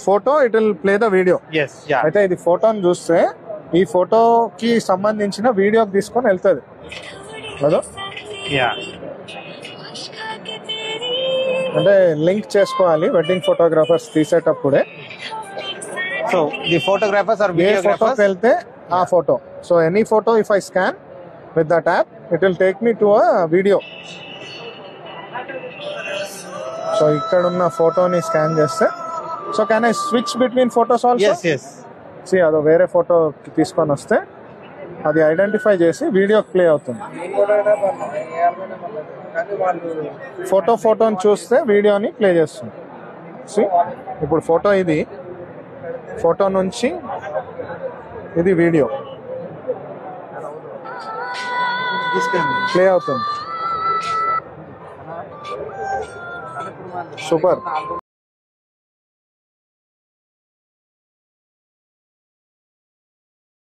Photo it will play the video. అయితే ఇది ఫోటోని చూస్తే ఈ ఫోటోకి సంబంధించిన వీడియోకి తీసుకొని వెళ్తుంది కదా. అంటే లింక్ చేసుకోవాలి వెడ్డింగ్ ఫోటోగ్రాఫర్స్ తీసేటప్పుడే. So the photographers or videographers వెళ్తే ఆ photo. So any photo if I scan with that app it will take me to a video. So ఇక్కడ ఉన్న ఫోటోని స్కాన్ చేస్తే so can I switch between photos also? See అదో వేరే photo తీసుకొని వస్తే అది ఐడెంటిఫై చేసి వీడియోకి ప్లే అవుతుంది. ఫోటోని చూస్తే వీడియోని ప్లే చేస్తుంది. సి ఇప్పుడు ఫోటో ఇది, ఫోటో నుంచి ఇది వీడియో ప్లే అవుతుంది. సూపర్.